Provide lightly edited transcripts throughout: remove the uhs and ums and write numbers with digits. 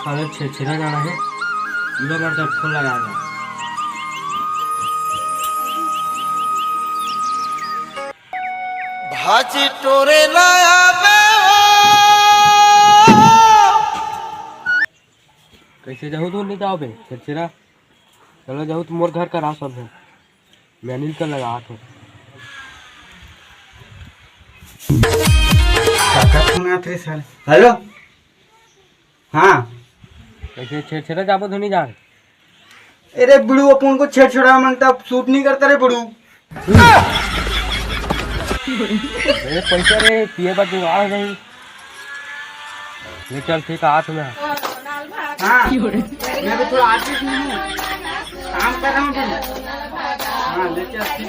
साले छेड़ा जाना है इधर बार तक फोन लगाएगा। भाजी टोरे लाया कैसे जाऊँ तू नहीं जाओ बे छेड़ा चलो जाऊँ तो मोर घर का राशन है मैं अनिल का लगा हाथ हूँ। हेलो हाँ कैसे छेड़ा जाबो तो नहीं जा अरे बुड़ू अपन को छेड़ा मांगता सूट नहीं करता रे बुड़ू। मेरे पैसा रे पिए पर जुगाड़ नहीं ये चल ठीक है हाथ में। हाँ मैं भी थोड़ा आर्टिस्ट नहीं हूँ काम कर रहा हूँ फिर। हाँ लेके आती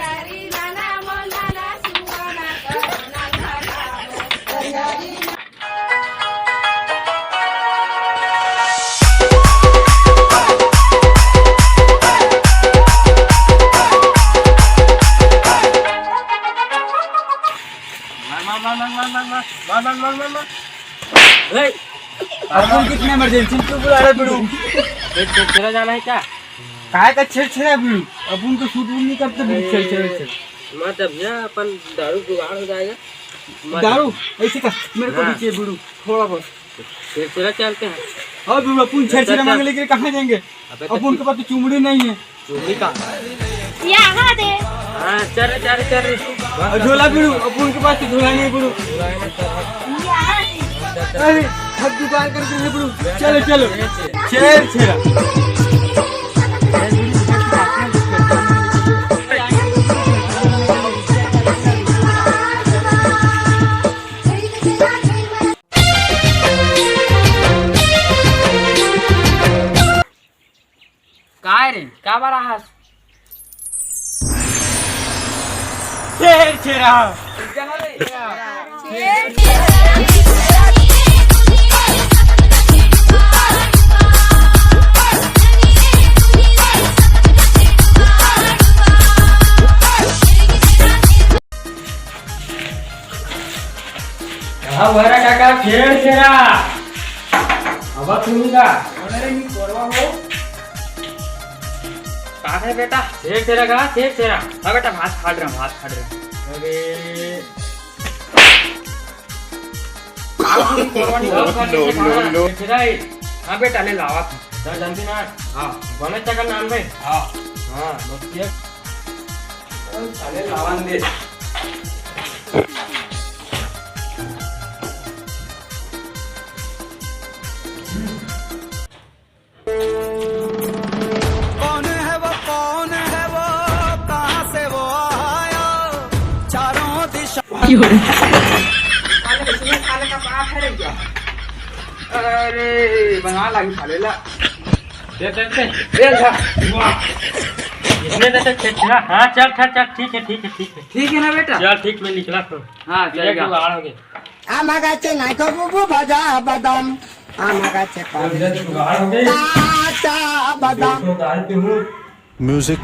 अपन कितने इमरजेंसी क्यों बुला रहे बुड़ू? छेड़ा जाना है क्या? काय का छेड़ा बुड़ू अपन को सूट नहीं करते छेड़ मतलब ना अपन दारू जुगाड़ हो जाएगा। दारू ऐसे का मेरे को भी चाहिए बुड़ू थोड़ा बहुत छेड़ा चलते हैं। और बुड़ू अपन छेड़ा मांगने के लिए कहाँ जाएंगे? अपन के पास तो चुमड़ी नहीं है। चुमड़ी का यहाँ दे। हाँ चल झोला बुड़ू अपन के पास तो झोला नहीं बुड़ू। अरे हद दुकान करके है बुड़ू चलो चलो छेड़ा काय रे का बरा हास छेड़ा बरा काका छेड़ा अब सुनूंगा अरे नहीं करवा हो कहाँ है बेटा? छेड़ा का छेड़ा। हाँ बेटा हाथ फाड़ रहा अरे हाँ बेटा ले लावा था जानती ना। हाँ गणेश का नाम है। हाँ हाँ ले लावा दे अरे बना लगी खाले ला दे इसने दे छेड़ा। हाँ चल ठीक है ना बेटा चल ठीक मैं निकला तो। हाँ चलेगा जुगाड़ हो गया आमागाचे नाइको बुबु भजा बादाम आमागाचे जुगाड़ हो गई काचा बादाम म्यूजिक